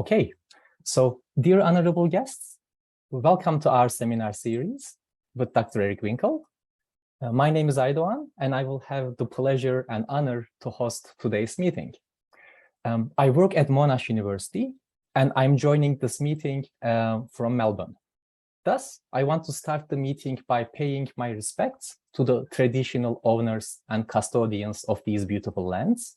Okay, so dear honorable guests, welcome to our seminar series with Dr. Eric Winkel. My name is Aydoğan, and I will have the pleasure and honor to host today's meeting. I work at Monash University, and I'm joining this meeting from Melbourne. Thus, I want to start the meeting by paying my respects to the traditional owners and custodians of these beautiful lands.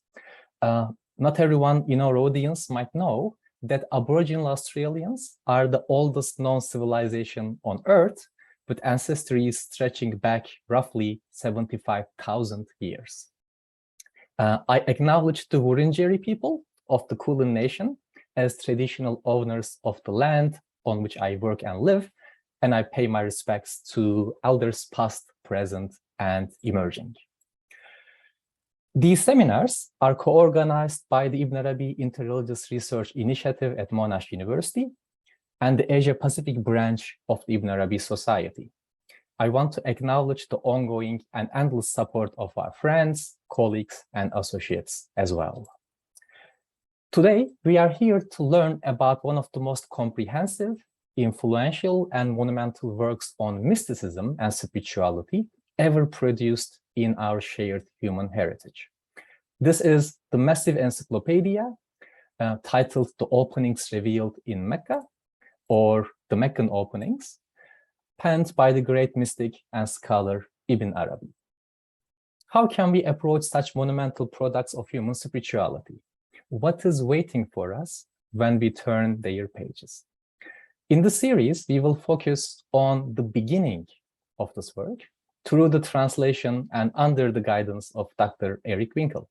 Not everyone in our audience might know that Aboriginal Australians are the oldest known civilization on Earth, with ancestry stretching back roughly 75,000 years. I acknowledge the Wurundjeri people of the Kulin Nation as traditional owners of the land on which I work and live, and I pay my respects to elders past, present, and emerging. These seminars are co-organized by the Ibn Arabi Interreligious Research Initiative at Monash University and the Asia-Pacific branch of the Ibn Arabi Society. I want to acknowledge the ongoing and endless support of our friends, colleagues, and associates as well. Today, we are here to learn about one of the most comprehensive, influential, and monumental works on mysticism and spirituality ever produced in our shared human heritage. This is the massive encyclopedia titled The Openings Revealed in Mecca, or the Meccan Openings, penned by the great mystic and scholar Ibn Arabi. How can we approach such monumental products of human spirituality? What is waiting for us when we turn their pages? In the series, we will focus on the beginning of this work through the translation and under the guidance of Dr. Eric Winkel.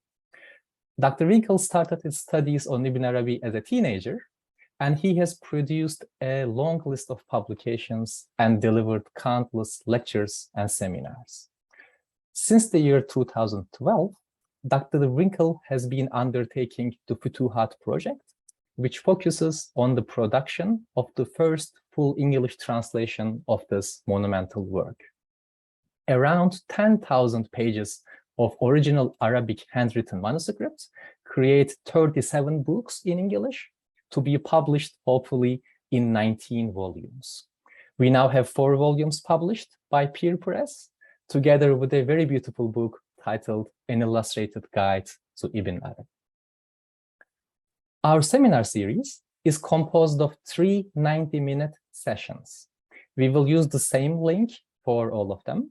Dr. Winkel started his studies on Ibn Arabi as a teenager, and he has produced a long list of publications and delivered countless lectures and seminars. Since the year 2012, Dr. Winkel has been undertaking the Futuhat project, which focuses on the production of the first full English translation of this monumental work. Around 10,000 pages of original Arabic handwritten manuscripts create 37 books in English to be published hopefully in 19 volumes. We now have 4 volumes published by Peer Press, together with a very beautiful book titled An Illustrated Guide to Ibn Arabi. Our seminar series is composed of 3 90-minute sessions. We will use the same link for all of them.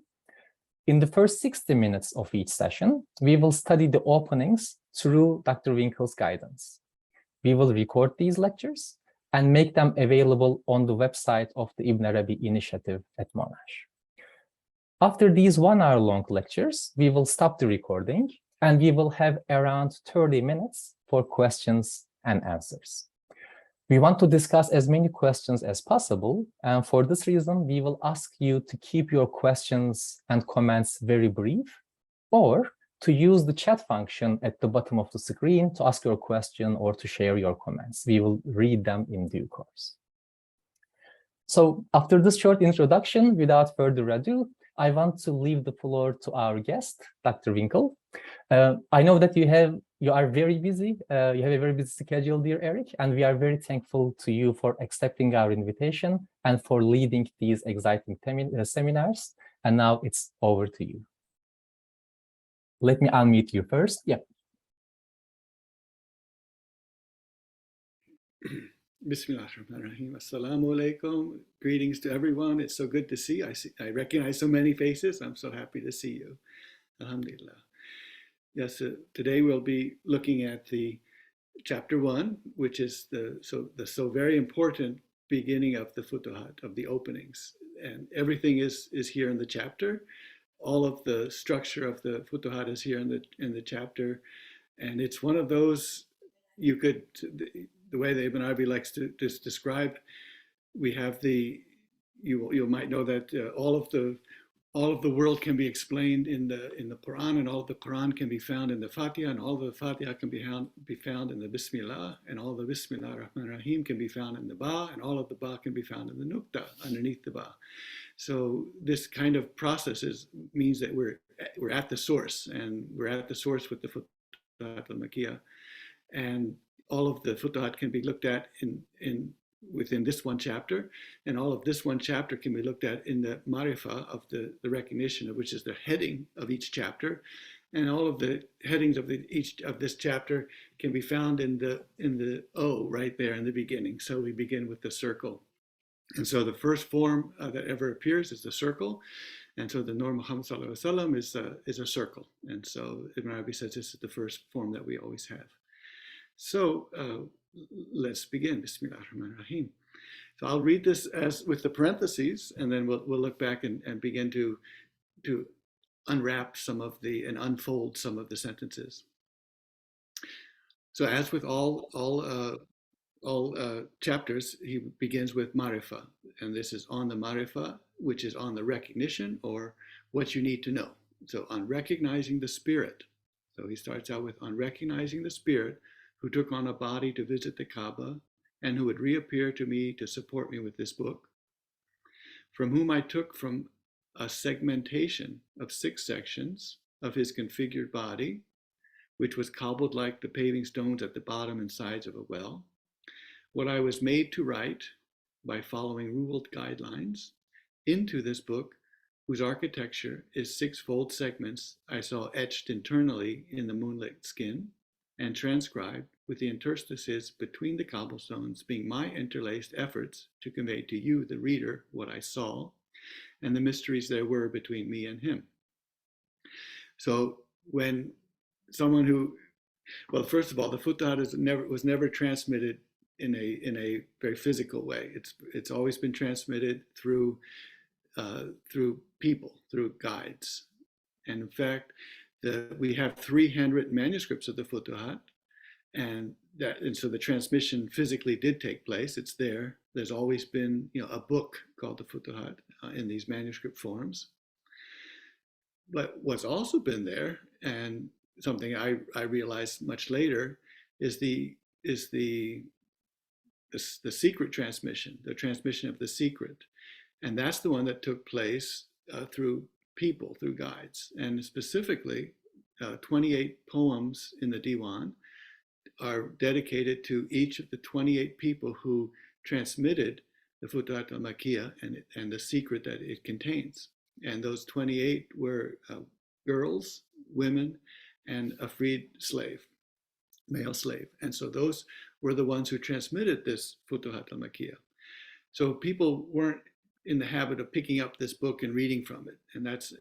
In the first 60 minutes of each session, we will study the openings through Dr. Winkel's guidance. We will record these lectures and make them available on the website of the Ibn Arabi Initiative at Monash. After these 1-hour-long lectures, we will stop the recording and we will have around 30 minutes for questions and answers. We want to discuss as many questions as possible, and for this reason, we will ask you to keep your questions and comments very brief, or to use the chat function at the bottom of the screen to ask your question or to share your comments. We will read them in due course. So after this short introduction, without further ado, I want to leave the floor to our guest, Dr. Winkel. I know that you are very busy. You have a very busy schedule, dear Eric, and we are very thankful to you for accepting our invitation and for leading these exciting seminars. And now it's over to you. Let me unmute you first. Yeah. Bismillahirrahmanirrahim. Assalamu alaikum. Greetings to everyone. It's so good to see. I recognize so many faces. I'm so happy to see you. Alhamdulillah. Yes, today we'll be looking at the chapter 1, which is the so very important beginning of the Futuhat, of the openings. And everything is here in the chapter. All of the structure of the Futuhat is here in the chapter. And it's one of those, you could, the way that Ibn Arabi likes to describe, we have you might know that all of the world can be explained in the Quran, and all of the Quran can be found in the Fatiha, and all of the Fatiha can be found in the Bismillah, and all the Bismillah Rahman Rahim can be found in the Ba, and all of the Ba can be found in the Nukta, underneath the Ba. So this kind of process means that we're at the source, and we're at the source with the Futuhat al-Makkiyah. And all of the Futuhat can be looked at within this one chapter, and all of this one chapter can be looked at in the Marifa of the recognition, of which is the heading of each chapter, and all of the headings of each of this chapter can be found in the O right there in the beginning. So we begin with the circle, and so the first form that ever appears is the circle, and so the Nur Muhammad Sallallahu Alaihi Wasallam is a circle, and so Ibn Arabi says this is the first form that we always have. So let's begin. Bismillah ar-Rahman ar-Rahim. So I'll read this as with the parentheses, and then we'll look back and begin to unwrap and unfold some of the sentences. So as with all chapters, he begins with Marifa, and this is on the Marifa, which is on the recognition or what you need to know. So on recognizing the spirit. So he starts out with on recognizing the spirit who took on a body to visit the Kaaba and who would reappear to me to support me with this book, from whom I took from a segmentation of 6 sections of his configured body, which was cobbled like the paving stones at the bottom and sides of a well, what I was made to write by following ruled guidelines into this book, whose architecture is 6-fold segments I saw etched internally in the moonlit skin and transcribed with the interstices between the cobblestones being my interlaced efforts to convey to you, the reader, what I saw and the mysteries there were between me and him. So when someone who, well, first of all, the Futuhat was never transmitted in a very physical way. It's always been transmitted through people, through guides. And in fact, we have 3 handwritten manuscripts of the Futuhat, and so the transmission physically did take place. It's there. There's always been, a book called the Futuhat in these manuscript forms. But what's also been there, and something I realized much later, is the secret transmission, the transmission of the secret, and that's the one that took place through people, through guides, and specifically 28 poems in the Diwan are dedicated to each of the 28 people who transmitted the Futuhat al-Makkiyah and the secret that it contains. And those 28 were girls, women, and a freed slave, male slave. And so those were the ones who transmitted this Futuhat al-Makkiyah. So people weren't in the habit of picking up this book and reading from it. And that's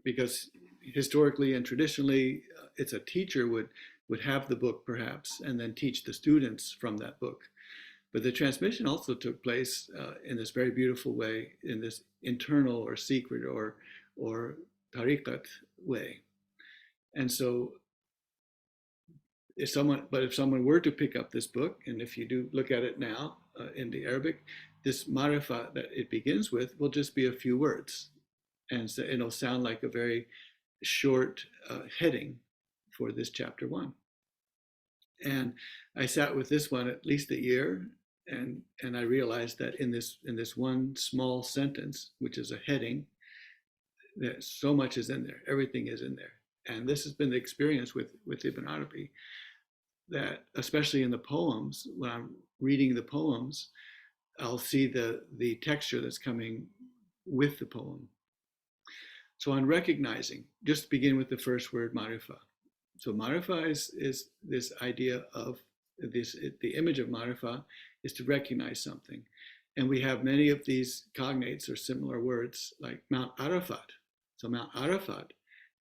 because historically and traditionally, it's a teacher would have the book perhaps and then teach the students from that book. But the transmission also took place in this very beautiful way, in this internal or secret or tariqat way. And so if someone were to pick up this book, and if you do look at it now in the Arabic, this marifa that it begins with will just be a few words. And so it'll sound like a very short heading for this chapter 1. And I sat with this one at least a year, and I realized that in this one small sentence, which is a heading, that so much is in there. Everything is in there. And this has been the experience with Ibn Arabi, that especially in the poems, when I'm reading the poems, I'll see the texture that's coming with the poem. So on recognizing, just begin with the first word, marifa. So marifa is this idea of the image of marifa is to recognize something. And we have many of these cognates or similar words like Mount Arafat. So Mount Arafat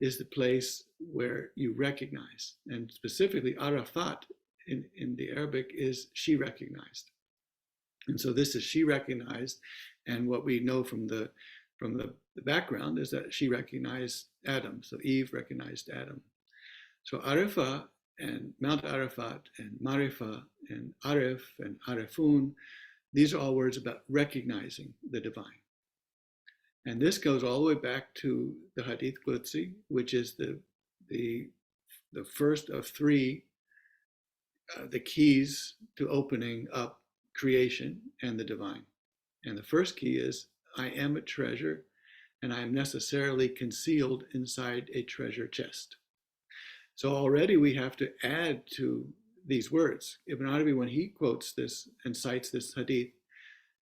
is the place where you recognize. And specifically Arafat in the Arabic is she recognized. And so this is she recognized. And what we know from the background is that she recognized Adam. So Eve recognized Adam. So Arafah and Mount Arafat and Marifa and Arif and Arifun, these are all words about recognizing the divine. And this goes all the way back to the Hadith Qudsi, which is the first of 3, the keys to opening up creation and the divine. And the first key is, I am a treasure, and I am necessarily concealed inside a treasure chest. So already we have to add to these words. Ibn Arabi, when he quotes this and cites this hadith,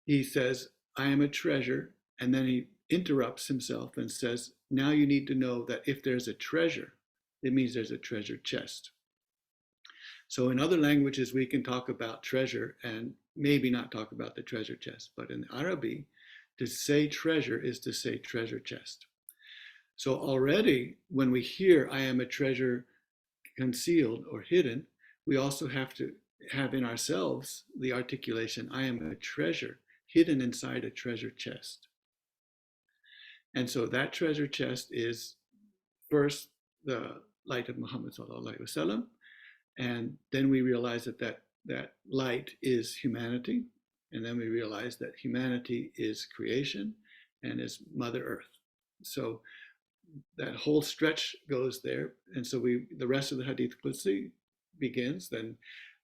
he says, I am a treasure, and then he interrupts himself and says, now you need to know that if there's a treasure, it means there's a treasure chest. So in other languages, we can talk about treasure and maybe not talk about the treasure chest, but in Arabic, to say treasure is to say treasure chest. So already when we hear, I am a treasure concealed or hidden, we also have to have in ourselves the articulation, I am a treasure hidden inside a treasure chest. And so that treasure chest is first the light of Muhammad sallallahu alaihi wasallam, and then we realize that light is humanity, and then we realize that humanity is creation and is Mother Earth. So that whole stretch goes there, and so the rest of the Hadith Qudsi begins. Then,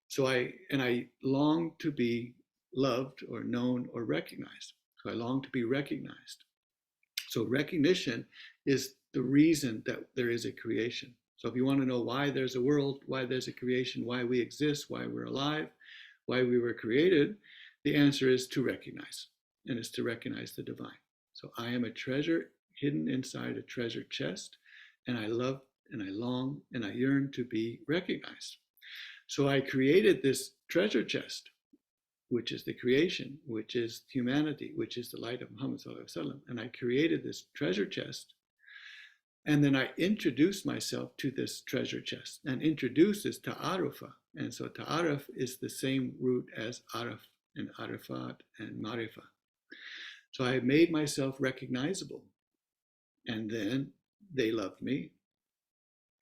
so I long to be loved or known or recognized. So I long to be recognized. So recognition is the reason that there is a creation. So if you want to know why there's a world, why there's a creation, why we exist, why we're alive, why we were created, the answer is to recognize, and it's to recognize the divine. So I am a treasure hidden inside a treasure chest, and I love and I long and I yearn to be recognized. So I created this treasure chest, which is the creation, which is humanity, which is the light of Muhammad sallallahu alaihi wasallam, and I created this treasure chest. And then I introduce myself to this treasure chest, and introduce is ta'arufa. And so ta'aruf is the same root as araf and arafat and marifa. So I made myself recognizable, and then they loved me,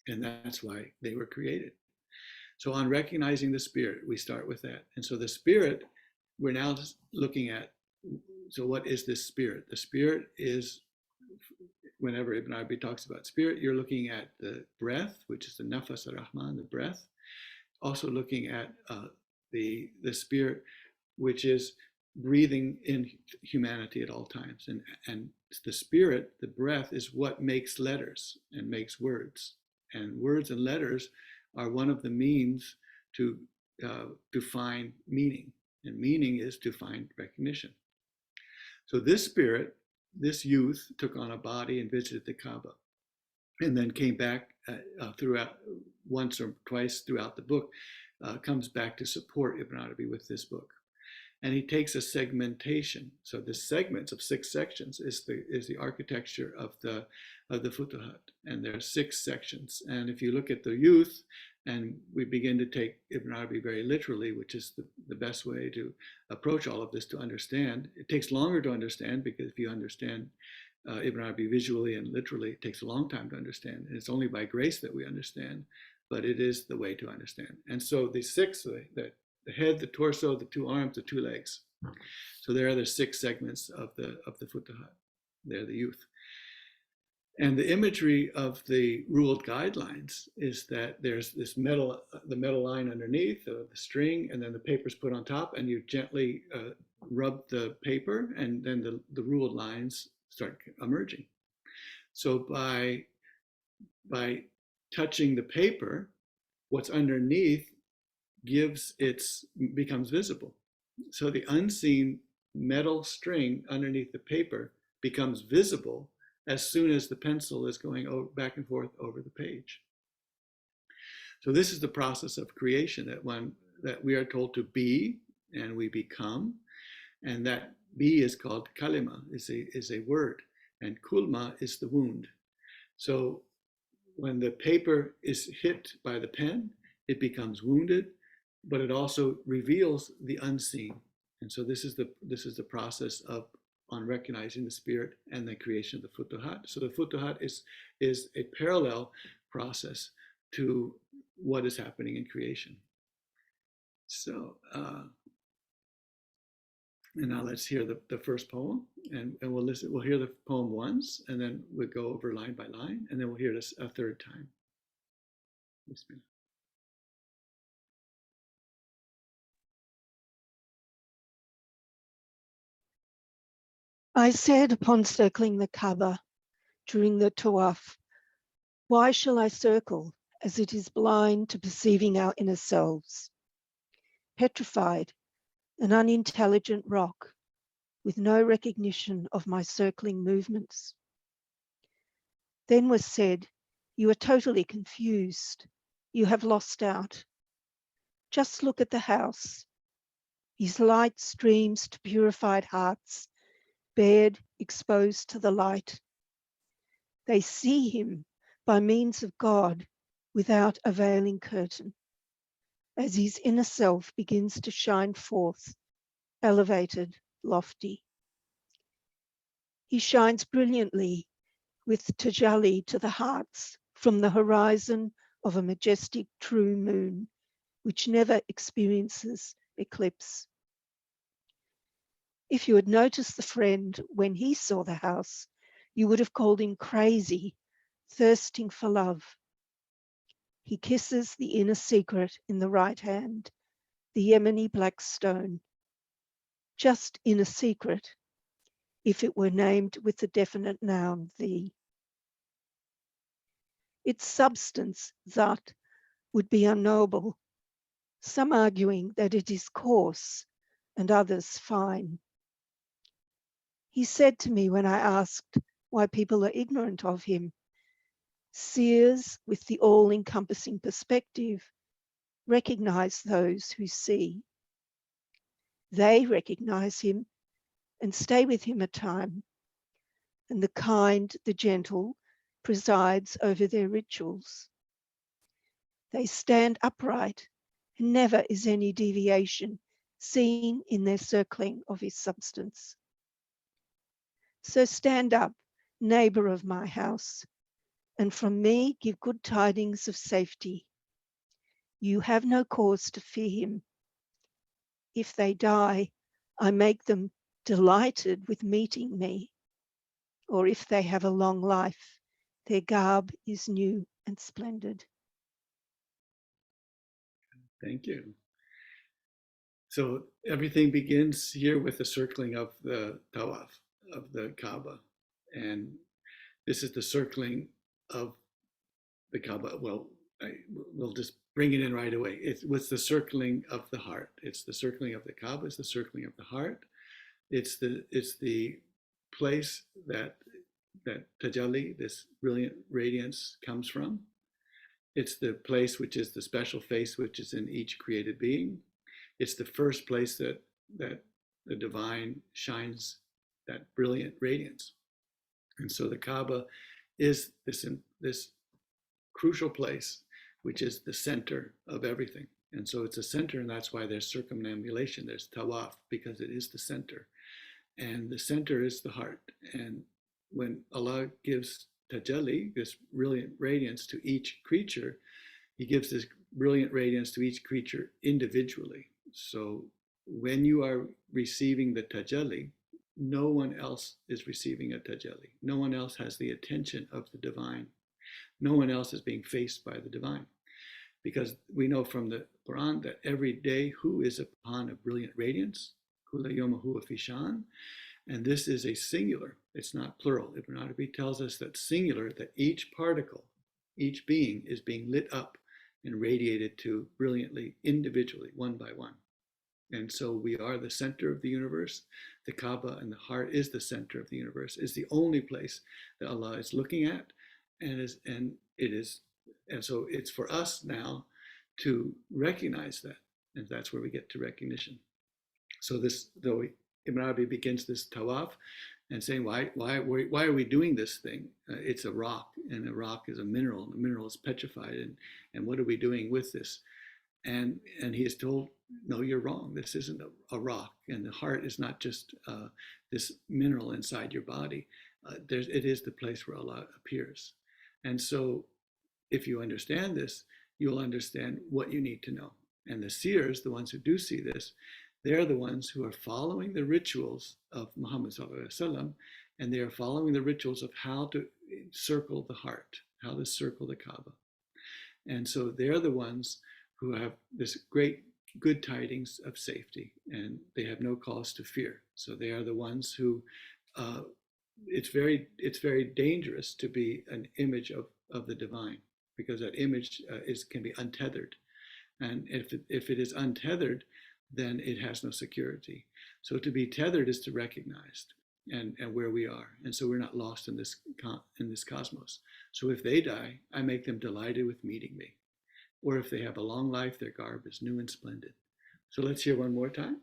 and that's why they were created. So on recognizing the spirit, we start with that. And so the spirit, we're now looking at, so what is this spirit? The spirit is, whenever Ibn Arabi talks about spirit, you're looking at the breath, which is the nafas ar-Rahman, the breath. Also looking at the spirit, which is breathing in humanity at all times. And the spirit, the breath, is what makes letters and makes words. And words and letters are one of the means to find meaning. And meaning is to find recognition. So this spirit, this youth, took on a body and visited the Kaaba, and then came back throughout, once or twice throughout the book, comes back to support Ibn Arabi with this book. And he takes a segmentation. So the segments of 6 sections is the architecture of the Futuhat, and there are 6 sections. And if you look at the youth, and we begin to take Ibn Arabi very literally, which is the best way to approach all of this to understand. It takes longer to understand, because if you understand Ibn Arabi visually and literally, it takes a long time to understand. And it's only by grace that we understand, but it is the way to understand. And so the 6, the head, the torso, the 2 arms, the 2 legs. So there are the 6 segments of the Futuhat. They're the youth. And the imagery of the ruled guidelines is that there's this metal, the metal line underneath, the string, and then the paper's put on top, and you gently rub the paper, and then the ruled lines start emerging. So by touching the paper, what's underneath becomes visible. So the unseen metal string underneath the paper becomes visible as soon as the pencil is going back and forth over the page. So this is the process of creation that we are told to be, and we become, and that be is called kalima, is a word, and kulma is the wound. So when the paper is hit by the pen, it becomes wounded, but it also reveals the unseen. And so this is the process on recognizing the spirit and the creation of the Futuhat. So the Futuhat is a parallel process to what is happening in creation. So, and now let's hear the first poem, and we'll listen. We'll hear the poem once, and then we'll go over line by line, and then we'll hear this a 3rd time. Bismillah. I said upon circling the Kaaba during the Tawaf, why shall I circle as it is blind to perceiving our inner selves. Petrified, an unintelligent rock with no recognition of my circling movements. Then was said, "You are totally confused. You have lost out. Just look at the house. His light streams to purified hearts, bared, exposed to the light. They see him by means of God without a veiling curtain, as his inner self begins to shine forth, elevated, lofty. He shines brilliantly with tajalli to the hearts from the horizon of a majestic true moon, which never experiences eclipse. If you had noticed the friend when he saw the house, you would have called him crazy, thirsting for love. He kisses the inner secret in the right hand, the Yemeni black stone. Just inner secret, if it were named with the definite noun, the. Its substance, zat, would be unknowable, some arguing that it is coarse and others fine. He said to me when I asked why people are ignorant of him, seers with the all-encompassing perspective recognize those who see. They recognize him and stay with him a time, and the kind, the gentle, presides over their rituals. They stand upright, and never is any deviation seen in their circling of his substance. So stand up, neighbor of my house, and from me give good tidings of safety. You have no cause to fear him. If they die, I make them delighted with meeting me. Or if they have a long life, their garb is new and splendid. Thank you. So everything begins here with the circling of the tawaf, of the Kaaba. And this is the circling of the Kaaba. Well, we'll just bring it in right away. It's the circling of the heart. It's the circling of the Kaaba. It's the circling of the heart. It's the place that tajalli, this brilliant radiance, comes from. It's the place which is the special face which is in each created being. It's the first place that the divine shines that brilliant radiance. And so the Kaaba is this crucial place, which is the center of everything. And so it's a center, and that's why there's circumambulation, there's tawaf, because it is the center. And the center is the heart. And when Allah gives tajalli, this brilliant radiance to each creature, he gives this brilliant radiance to each creature individually. So when you are receiving the tajalli, no one else is receiving a tajalli. No one else has the attention of the divine. No one else is being faced by the divine. Because we know from the Quran that every day who is upon a brilliant radiance, Kula yoma huwa fishan, and this is a singular, it's not plural. Ibn Arabi tells us that singular, that each particle, each being is being lit up and radiated to brilliantly, individually, one by one. And so we are the center of the universe. The Kaaba and the heart is the center of the universe, is the only place that Allah is looking at, and so it's for us now to recognize that, and that's where we get to recognition. So Ibn Arabi begins this tawaf and saying, why are we doing this thing? It's a rock, and a rock is a mineral, and the mineral is petrified, and what are we doing with this? And he is told, no, you're wrong. This isn't a rock, and the heart is not just this mineral inside your body. It is the place where Allah appears. And so if you understand this, you'll understand what you need to know. And the seers, the ones who do see this, they're the ones who are following the rituals of Muhammad sallallahu alaihi wasallam, and they are following the rituals of how to circle the heart, how to circle the Kaaba. And so they're the ones who have this great good tidings of safety, and they have no cause to fear. So they are the ones who, it's very dangerous to be an image of the divine. because that image can be untethered. And if it is untethered, then it has no security. So to be tethered is to recognize and where we are. And so we're not lost in this cosmos. So if they die, I make them delighted with meeting me. Or if they have a long life, their garb is new and splendid. So let's hear one more time.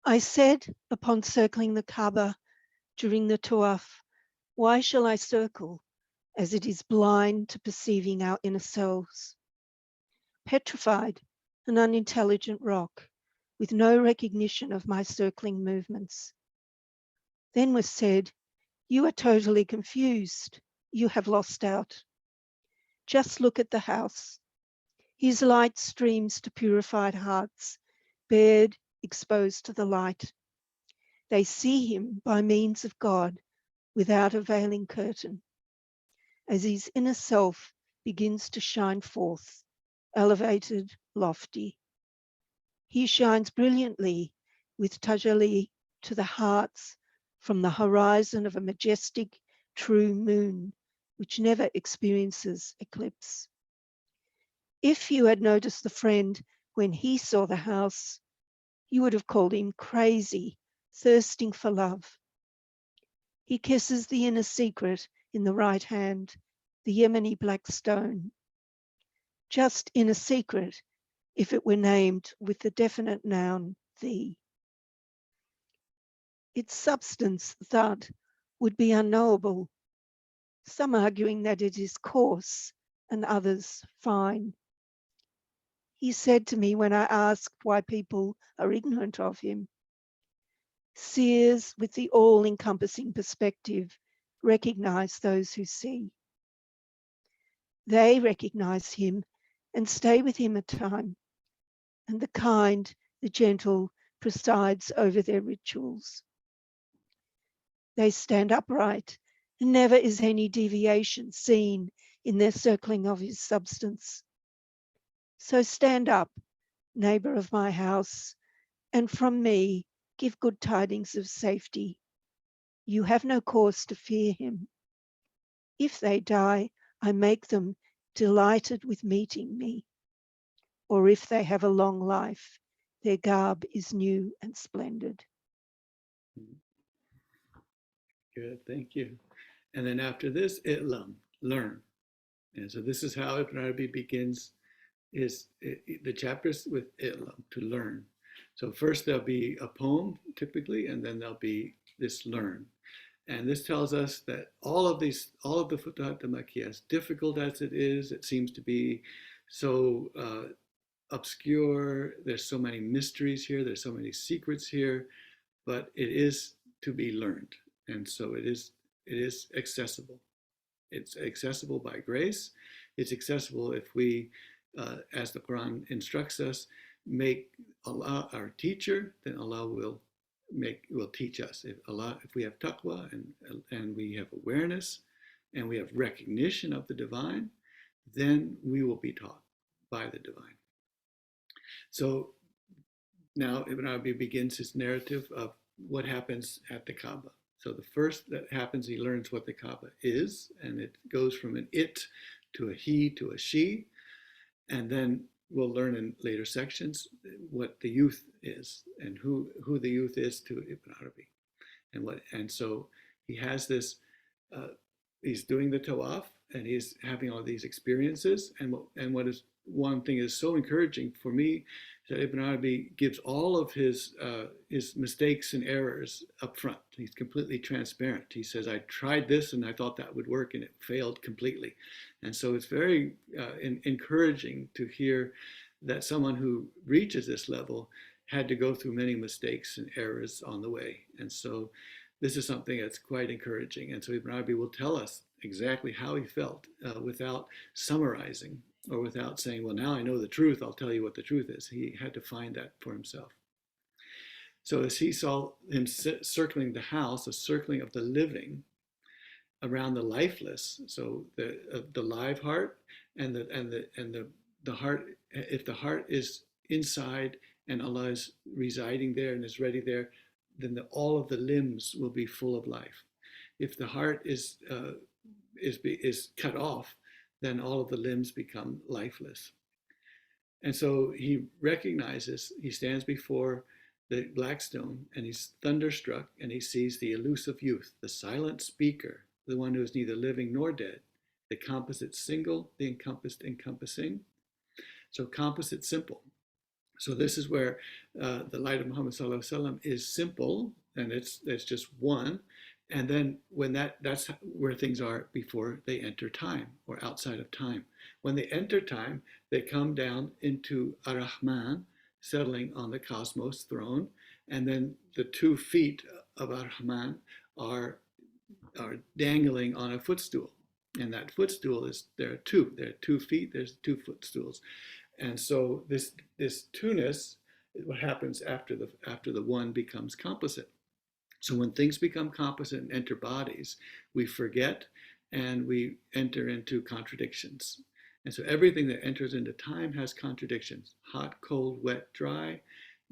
I said upon circling the Kaaba during the Tawaf, why shall I circle, as it is blind to perceiving our inner selves? Petrified, an unintelligent rock, with no recognition of my circling movements. Then was said, you are totally confused. You have lost out. Just look at the house. His light streams to purified hearts, bared, exposed to the light. They see him by means of God without a veiling curtain. As his inner self begins to shine forth, elevated, lofty. He shines brilliantly with tajalli to the hearts from the horizon of a majestic, true moon, which never experiences eclipse. If you had noticed the friend when he saw the house, you would have called him crazy, thirsting for love. He kisses the inner secret in the right hand, the Yemeni black stone. Just inner secret if it were named with the definite noun, the. Its substance, that, would be unknowable, some arguing that it is coarse and others fine. He said to me when I asked why people are ignorant of him, seers with the all-encompassing perspective recognize those who see. They recognize him and stay with him a time, and the kind, the gentle, presides over their rituals. They stand upright, and never is any deviation seen in their circling of his substance. So stand up, neighbor of my house, and from me give good tidings of safety. You have no cause to fear him. If they die, I make them delighted with meeting me. Or if they have a long life, their garb is new and splendid. Good, thank you. And then after this, itlam, learn. And so this is how Ibn Arabi begins the chapters with itlam, to learn. So first there'll be a poem, typically, and then there'll be this learn. And this tells us that all of the Futuhat al-Makkiyah, as difficult as it seems to be so obscure, there's so many mysteries here, there's so many secrets here, but it is to be learned. And so it is accessible. It's accessible by grace. It's accessible if we, as the Quran instructs us, make Allah our teacher, then Allah will teach us. If we have taqwa and we have awareness and we have recognition of the divine, then we will be taught by the divine. So now Ibn Arabi begins his narrative of what happens at the Kaaba. So the first that happens, he learns what the Kaaba is, and it goes from an it to a he to a she. And then we'll learn in later sections what the youth is and who the youth is to Ibn Arabi. And so he has this, he's doing the tawaf and he's having all these experiences. And what is one thing is so encouraging for me that Ibn Arabi gives all of his mistakes and errors up front. He's completely transparent. He says, I tried this and I thought that would work and it failed completely. And so it's very encouraging to hear that someone who reaches this level had to go through many mistakes and errors on the way. And so this is something that's quite encouraging. And so Ibn Arabi will tell us exactly how he felt without summarizing or without saying, well, now I know the truth, I'll tell you what the truth is. He had to find that for himself. So as he saw him circling the house, a circling of the living, around the lifeless. So the live heart and the heart. If the heart is inside and Allah is residing there and is ready there, then all of the limbs will be full of life. If the heart is cut off, then all of the limbs become lifeless. And so he recognizes, he stands before the black stone and he's thunderstruck and he sees the elusive youth, the silent speaker, the one who is neither living nor dead, the composite single, the encompassed encompassing. So composite simple. So this is where the light of Muhammad Sallallahu Alaihi Wasallam is simple, and it's just one. And then when that's where things are before they enter time or outside of time. When they enter time, they come down into Ar-Rahman, settling on the cosmos throne. And then the 2 feet of Ar-Rahman are dangling on a footstool. And that footstool there are 2 feet, there's 2 footstools. And so this two-ness is what happens after the one becomes composite. So when things become composite and enter bodies, we forget and we enter into contradictions. And so everything that enters into time has contradictions: hot, cold, wet, dry,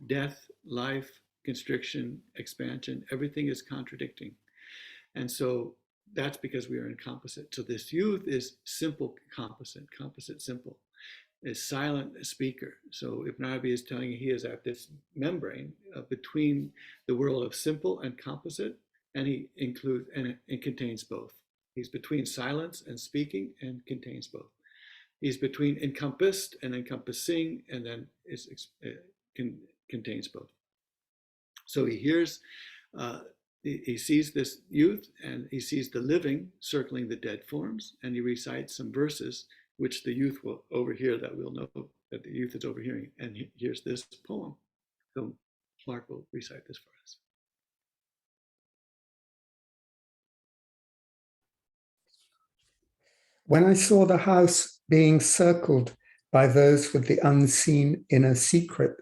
death, life, constriction, expansion. Everything is contradicting. And so that's because we are in composite. So this youth is simple composite simple. Is silent speaker. So Ibn Arabi is telling you he is at this membrane between the world of simple and composite, and he includes and it contains both. He's between silence and speaking and contains both. He's between encompassed and encompassing, and then contains both. So he hears, he sees this youth, and he sees the living circling the dead forms, and he recites some verses which the youth will overhear, that we'll know that the youth is overhearing. And here's this poem. So Mark will recite this for us. When I saw the house being circled by those with the unseen inner secret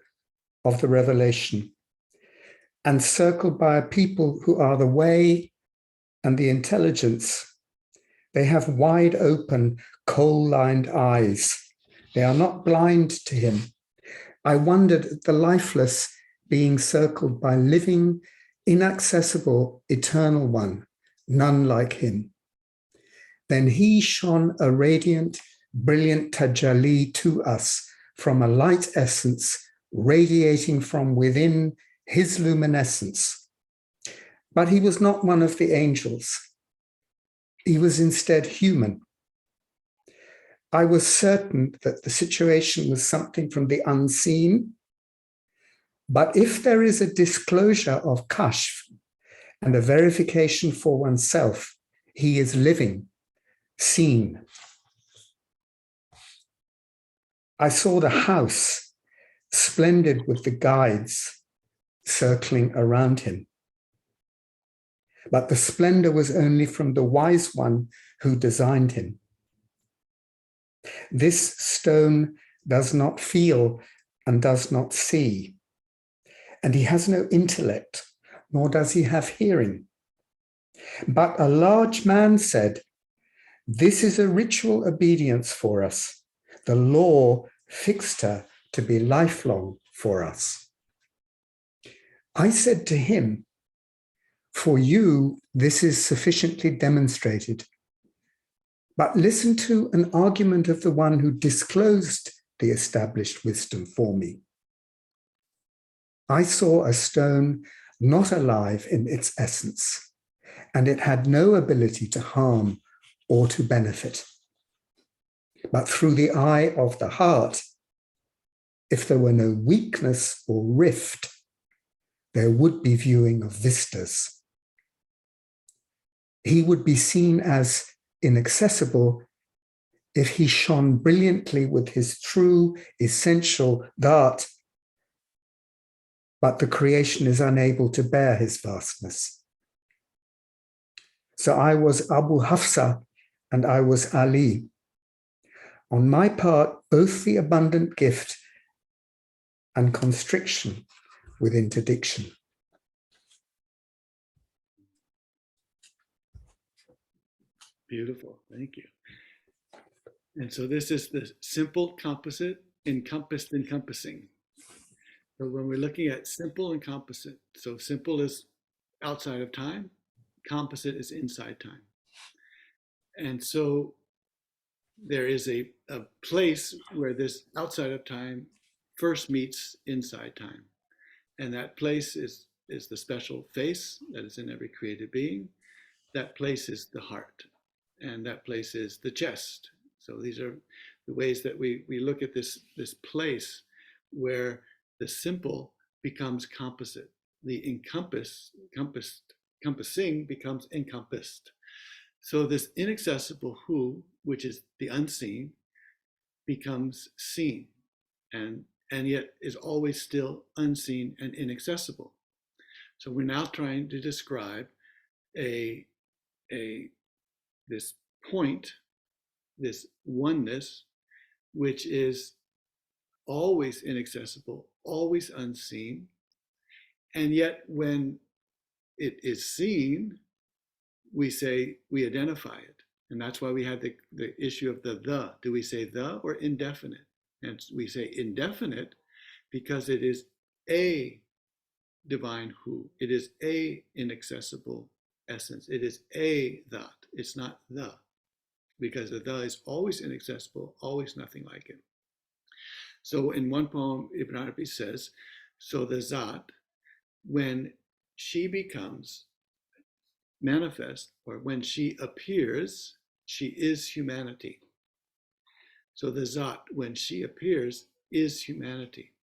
of the revelation, and circled by a people who are the way and the intelligence, they have wide open, coal-lined eyes. They are not blind to him. I wondered at the lifeless being circled by living, inaccessible, eternal one, none like him. Then he shone a radiant, brilliant tajalli to us from a light essence radiating from within his luminescence. But he was not one of the angels. He was instead human. I was certain that the situation was something from the unseen, but if there is a disclosure of kashf and a verification for oneself, he is living, seen. I saw the house, splendid with the guides circling around him. But the splendor was only from the wise one who designed him. This stone does not feel and does not see, and he has no intellect, nor does he have hearing. But a large man said, "This is a ritual obedience for us. The law fixed her to be lifelong for us." I said to him, "For you, this is sufficiently demonstrated. But listen to an argument of the one who disclosed the established wisdom for me. I saw a stone not alive in its essence, and it had no ability to harm or to benefit. But through the eye of the heart, if there were no weakness or rift, there would be viewing of vistas. He would be seen as inaccessible if he shone brilliantly with his true, essential dhat, but the creation is unable to bear his vastness. So I was Abu Hafsa and I was Ali. On my part, both the abundant gift and constriction with interdiction. Beautiful. Thank you. And so this is the simple composite, encompassed encompassing. So when we're looking at simple and composite, so simple is outside of time, composite is inside time. And so there is a place where this outside of time first meets inside time. And that place is the special face that is in every created being. That place is the heart. And that place is the chest. So these are the ways that we look at this place where the simple becomes composite. The encompassing becomes encompassed. So this inaccessible who, which is the unseen, becomes seen and yet is always still unseen and inaccessible. So we're now trying to describe this point, this oneness, which is always inaccessible, always unseen, and yet when it is seen, we say, we identify it. And that's why we had the issue of the. Do we say the or indefinite? And we say indefinite because it is a divine who. It is a inaccessible essence. It is a that. It's not the. Because the is always inaccessible, always nothing like it. So in one poem, Ibn Arabi says, so the Zat, when she becomes manifest, or when she appears, she is humanity. So the Zat, when she appears, is humanity.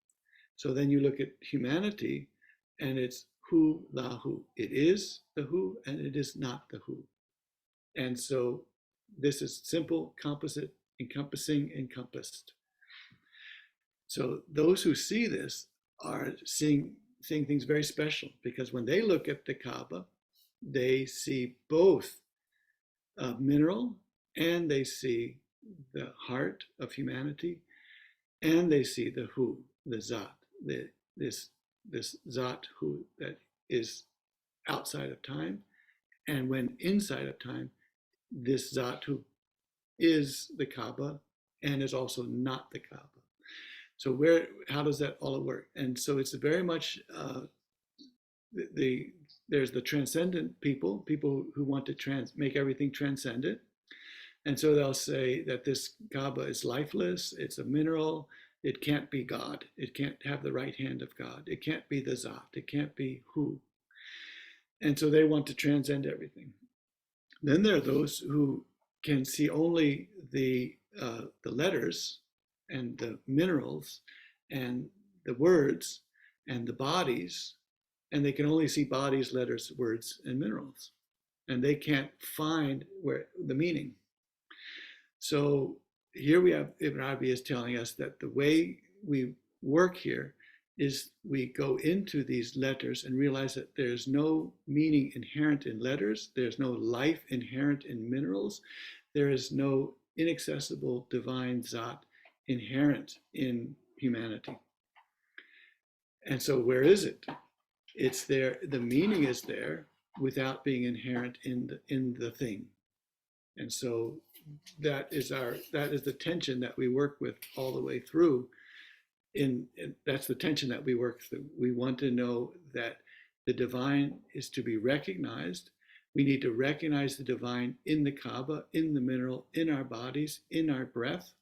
So then you look at humanity, and it's who, la who. It is the who, and it is not the who. And so this is simple, composite, encompassing, encompassed. So those who see this are seeing things very special, because when they look at the Kaaba, they see both a mineral, and they see the heart of humanity, and they see the who, the Zat, this Zat who that is outside of time, and when inside of time, this Zat who is the Kaaba and is also not the Kaaba. So how does that all work? And so it's very much there's the transcendent people who want to make everything transcendent. And so they'll say that this Kaaba is lifeless, it's a mineral, it can't be God, it can't have the right hand of God, it can't be the Zat, it can't be who. And so they want to transcend everything. Then there are those who can see only the letters and the minerals and the words and the bodies, and they can only see bodies, letters, words, and minerals, and they can't find where the meaning. So here we have Ibn Arabi is telling us that the way we work here is we go into these letters and realize that there's no meaning inherent in letters, there's no life inherent in minerals, there is no inaccessible divine Zat inherent in humanity. And so where is it? It's there, the meaning is there without being inherent in the thing. And so that is the tension that we work with all the way through. That's the tension that we work through. We want to know that the divine is to be recognized. We need to recognize the divine in the Kaaba, in the mineral, in our bodies, in our breath.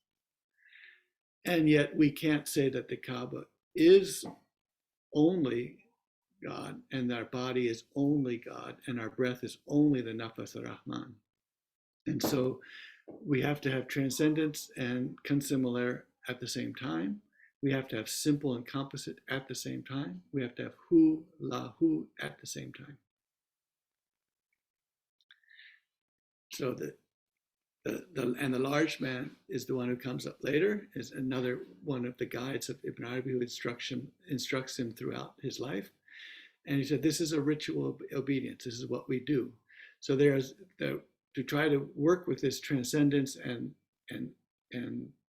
And yet we can't say that the Kaaba is only God, and our body is only God, and our breath is only the Nafas ar-Rahman. And so we have to have transcendence and consimilar at the same time. We have to have simple and composite at the same time. We have to have hu, la hu at the same time. So the large man is the one who comes up later, is another one of the guides of Ibn Arabi who instructs him throughout his life. And he said, this is a ritual obedience. This is what we do. So there's to try to work with this transcendence and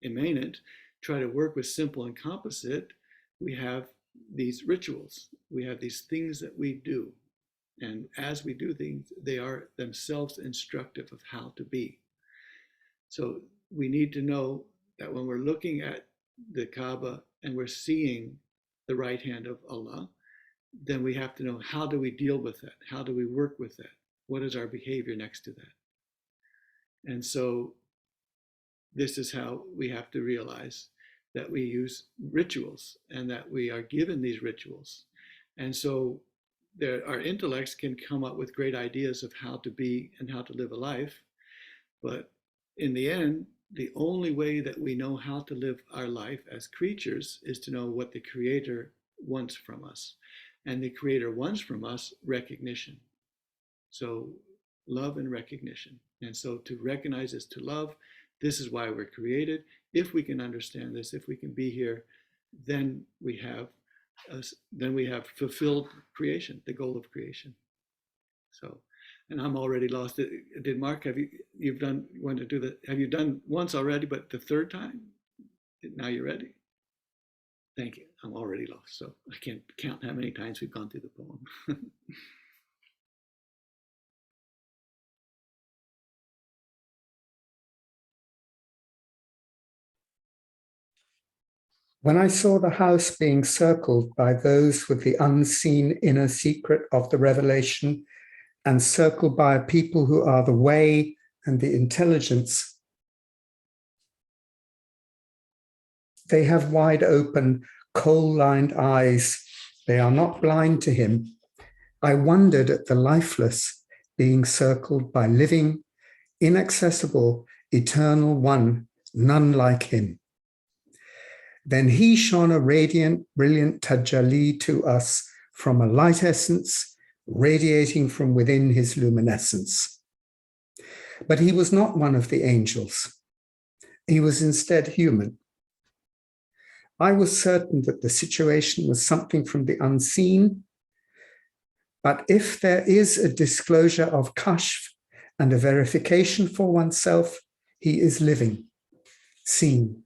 immanent, try to work with simple and composite, we have these rituals. We have these things that we do. And as we do things, they are themselves instructive of how to be. So we need to know that when we're looking at the Kaaba and we're seeing the right hand of Allah, then we have to know, how do we deal with that? How do we work with that? What is our behavior next to that? And so this is how we have to realize that we use rituals and that we are given these rituals. And so our intellects can come up with great ideas of how to be and how to live a life. But in the end, the only way that we know how to live our life as creatures is to know what the Creator wants from us. And the Creator wants from us recognition. So love and recognition. And so to recognize is to love. This is why we're created. If we can understand this, if we can be here, then we have fulfilled creation, the goal of creation. So, and I'm already lost. Did Mark, have you done once already, but the third time? Now you're ready? Thank you. I'm already lost. So I can't count how many times we've gone through the poem. When I saw the house being circled by those with the unseen inner secret of the revelation, and circled by a people who are the way and the intelligence, they have wide open, coal-lined eyes. They are not blind to him. I wondered at the lifeless being circled by living, inaccessible, eternal one, none like him. Then he shone a radiant, brilliant tajalli to us from a light essence, radiating from within his luminescence. But he was not one of the angels. He was instead human. I was certain that the situation was something from the unseen, but if there is a disclosure of kashf and a verification for oneself, he is living, seen.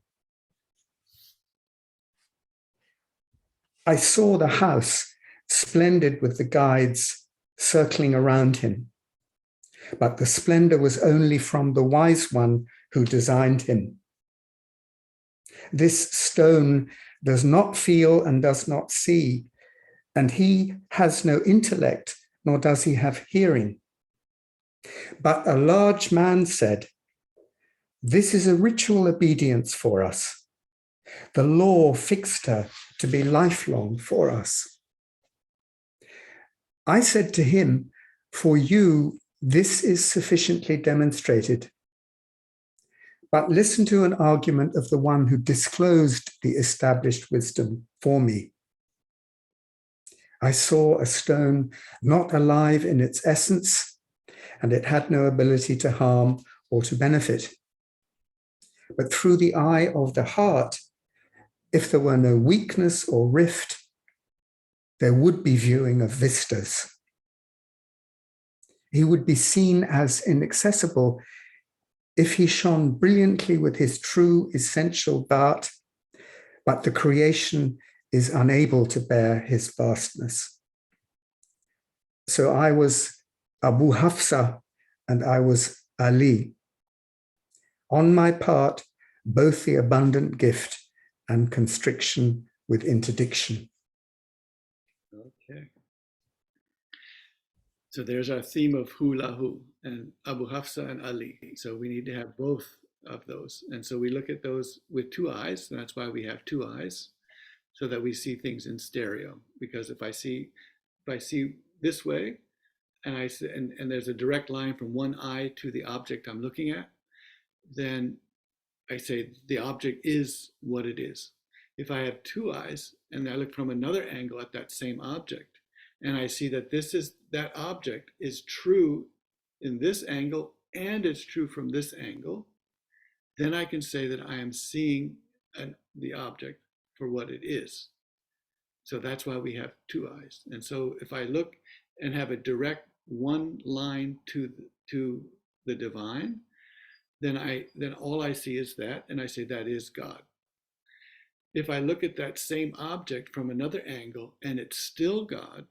I saw the house, splendid with the guides circling around him. But the splendor was only from the wise one who designed him. This stone does not feel and does not see, and he has no intellect, nor does he have hearing. But a large man said, "This is a ritual obedience for us. The law fixed her to be lifelong for us." I said to him, "For you, this is sufficiently demonstrated. But listen to an argument of the one who disclosed the established wisdom for me. I saw a stone not alive in its essence, and it had no ability to harm or to benefit. But through the eye of the heart, if there were no weakness or rift, there would be viewing of vistas. He would be seen as inaccessible if he shone brilliantly with his true essential Dhat, but the creation is unable to bear his vastness. So I was Abu Hafsa and I was Ali. On my part, both the abundant gift and constriction with interdiction." Okay. So there's our theme of hu lahu and Abu Hafsa and Ali. So we need to have both of those. And so we look at those with two eyes, and that's why we have two eyes, so that we see things in stereo. Because if I see this way, and there's a direct line from one eye to the object I'm looking at, then I say the object is what it is. If I have two eyes and I look from another angle at that same object, and I see that that object is true in this angle and it's true from this angle, then I can say that I am seeing the object for what it is. So that's why we have two eyes. And so if I look and have a direct one line to the divine, then all I see is that, and I say that is God. If I look at that same object from another angle and it's still God,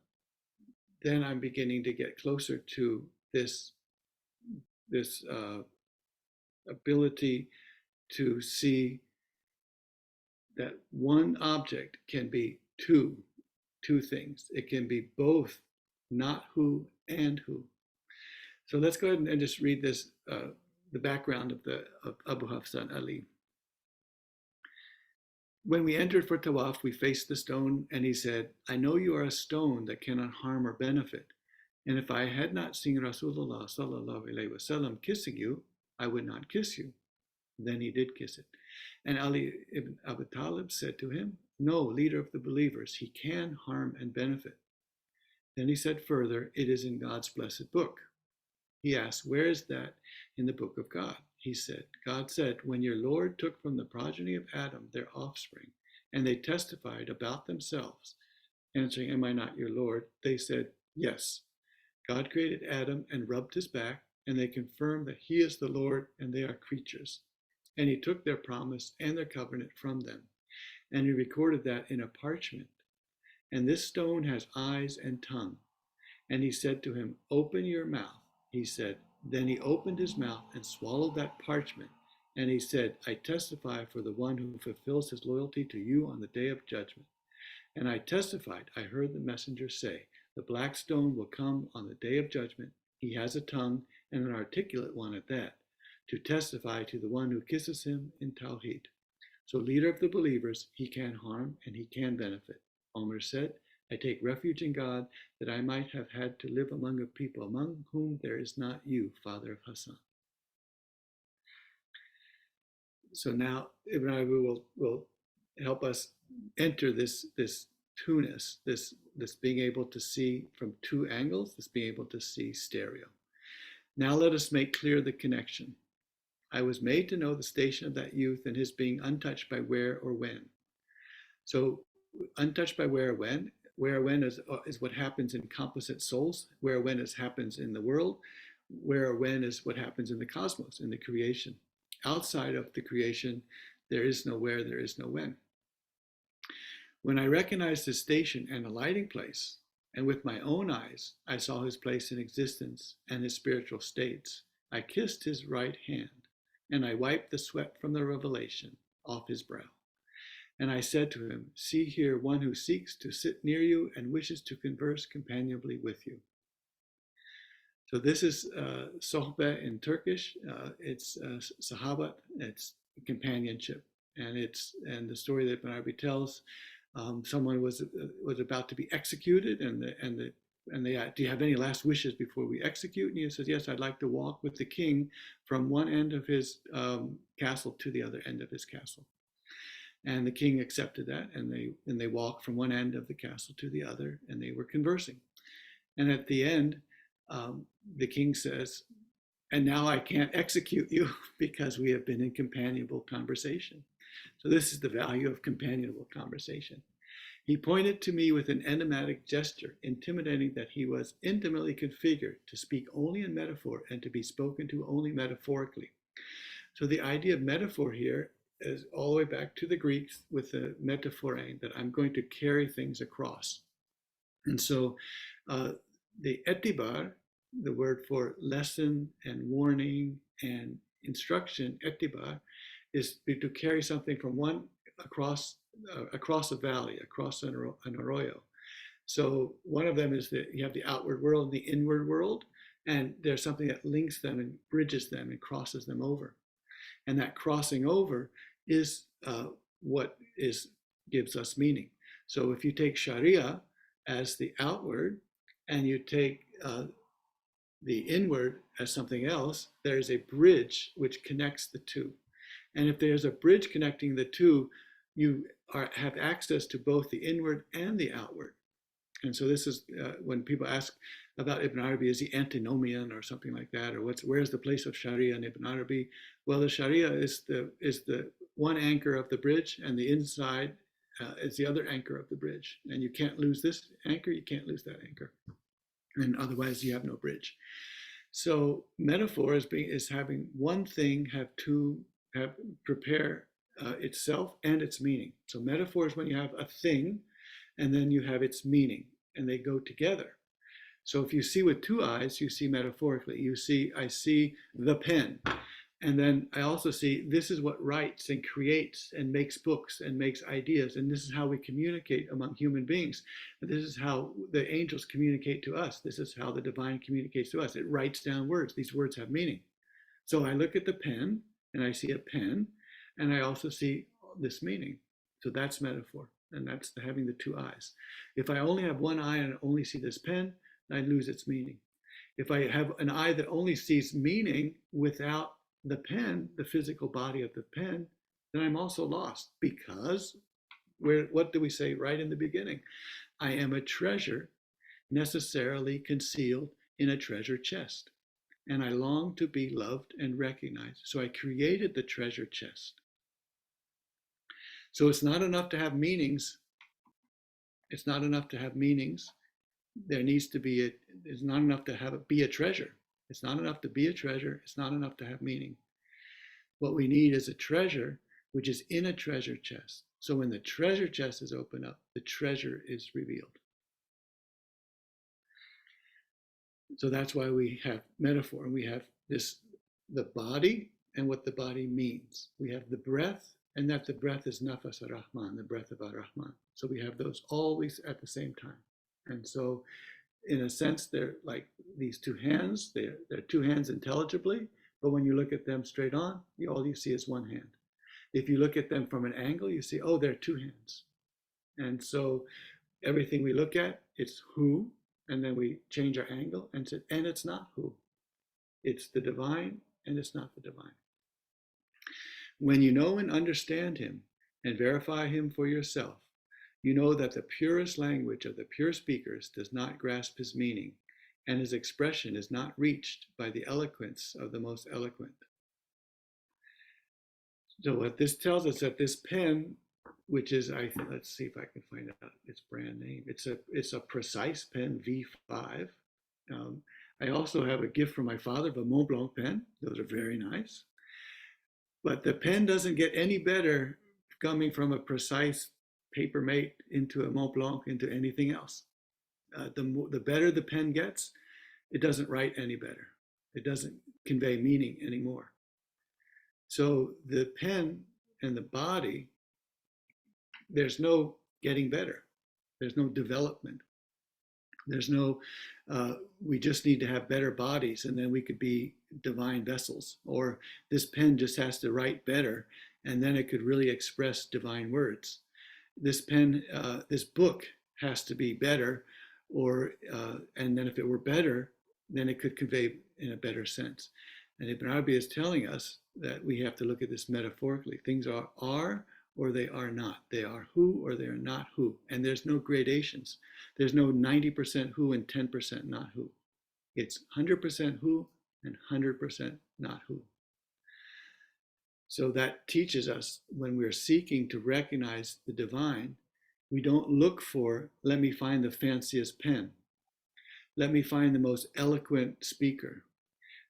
then I'm beginning to get closer to this ability to see that one object can be two things. It can be both not who and who. So let's go ahead and just read this, the background of Abu Hafsan Ali. When we entered for Tawaf, we faced the stone, and he said, I know you are a stone that cannot harm or benefit. And if I had not seen Rasulullah sallallahu alaihi wasallam kissing you, I would not kiss you. Then he did kiss it. And Ali ibn Abi Talib said to him, no, leader of the believers, he can harm and benefit. Then he said further, it is in God's blessed book. He asked, where is that in the book of God? He said, God said, when your Lord took from the progeny of Adam their offspring, and they testified about themselves, answering, am I not your Lord? They said, yes. God created Adam and rubbed his back, and they confirmed that he is the Lord and they are creatures. And he took their promise and their covenant from them. And he recorded that in a parchment. And this stone has eyes and tongue. And he said to him, open your mouth. He said, then he opened his mouth and swallowed that parchment. And he said, I testify for the one who fulfills his loyalty to you on the day of judgment. And I testified, I heard the messenger say, the black stone will come on the day of judgment. He has a tongue, and an articulate one at that, to testify to the one who kisses him in Tawheed. So leader of the believers, he can harm and he can benefit. Omar said, I take refuge in God that I might have had to live among a people among whom there is not you, father of Hassan. So now Ibn Arabi will help us enter this two-ness, this being able to see from two angles, this being able to see stereo. Now let us make clear the connection. I was made to know the station of that youth and his being untouched by where or when. So untouched by where or when is what happens in composite souls, where or when is happens in the world, where or when is what happens in the cosmos, in the creation. Outside of the creation, there is no where, there is no when. When I recognized his station and alighting place, and with my own eyes, I saw his place in existence and his spiritual states, I kissed his right hand, and I wiped the sweat from the revelation off his brow. And I said to him, see here one who seeks to sit near you and wishes to converse companionably with you. So this is sohbeh in Turkish. It's sahabat, it's companionship. And the story that Ibn Arabi tells, someone was about to be executed, and they asked, do you have any last wishes before we execute? And he says, yes, I'd like to walk with the king from one end of his castle to the other end of his castle. And the king accepted that, and they walked from one end of the castle to the other, and they were conversing. And at the end, the king says, and now I can't execute you because we have been in companionable conversation. So this is the value of companionable conversation. He pointed to me with an enigmatic gesture, intimating that he was intimately configured to speak only in metaphor and to be spoken to only metaphorically. So the idea of metaphor here is all the way back to the Greeks with the metaphorein, that I'm going to carry things across. And so the etibar, the word for lesson and warning and instruction, etibar, is to carry something from one across a valley, across an arroyo. So one of them is that you have the outward world and the inward world, and there's something that links them and bridges them and crosses them over. And that crossing over is what gives us meaning. So if you take Sharia as the outward and you take the inward as something else, there's a bridge which connects the two. And if there's a bridge connecting the two, you have access to both the inward and the outward. And so this is when people ask about Ibn Arabi, is he antinomian or something like that, or where's the place of Sharia in Ibn Arabi? Well, the Sharia is the one anchor of the bridge, and the inside is the other anchor of the bridge. And you can't lose this anchor, you can't lose that anchor, and otherwise you have no bridge. So metaphor is having one thing prepare itself and its meaning. So metaphor is when you have a thing and then you have its meaning, and they go together. So if you see with two eyes, you see metaphorically. I see the pen. And then I also see this is what writes and creates and makes books and makes ideas. And this is how we communicate among human beings. This is how the angels communicate to us. This is how the divine communicates to us. It writes down words. These words have meaning. So I look at the pen and I see a pen, and I also see this meaning. So that's metaphor. And that's having the two eyes. If I only have one eye and only see this pen, I lose its meaning. If I have an eye that only sees meaning without the pen, the physical body of the pen, then I'm also lost, because what do we say right in the beginning? I am a treasure necessarily concealed in a treasure chest, and I long to be loved and recognized. So I created the treasure chest. So it's not enough to have meanings. It's not enough to have meanings. There needs to be it's not enough to be a treasure. It's not enough to be a treasure. It's not enough to have meaning. What we need is a treasure which is in a treasure chest. So when the treasure chest is opened up, the treasure is revealed. So that's why we have metaphor, and we have the body and what the body means. We have the breath, and that the breath is nafas ar-Rahman, the breath of ar-Rahman. So we have those always at the same time. And so in a sense, they're like these two hands. They're two hands intelligibly, but when you look at them straight on, all you see is one hand. If you look at them from an angle, you see, oh, they're two hands. And so everything we look at, it's who, and then we change our angle and say, and it's not who. It's the divine, and it's not the divine. When you know and understand him and verify him for yourself, you know that the purest language of the pure speakers does not grasp his meaning, and his expression is not reached by the eloquence of the most eloquent. So what this tells us, that this pen, which is, let's see if I can find out its brand name. It's a precise pen, V5. I also have a gift from my father of a Mont Blanc pen. Those are very nice. But the pen doesn't get any better coming from a precise paper mate into a Mont Blanc into anything else. The better the pen gets, it doesn't write any better. It doesn't convey meaning anymore. So the pen and the body, there's no getting better. There's no development. There's no, we just need to have better bodies and then we could be divine vessels. Or this pen just has to write better and then it could really express divine words. This pen, this book has to be better, and then if it were better, then it could convey in a better sense. And Ibn Arabi is telling us that we have to look at this metaphorically. Things are or they are not. They are who or they are not who. And there's no gradations. There's no 90% who and 10% not who. It's 100% who and 100% not who. So that teaches us, when we're seeking to recognize the divine, we don't look for, let me find the fanciest pen. Let me find the most eloquent speaker.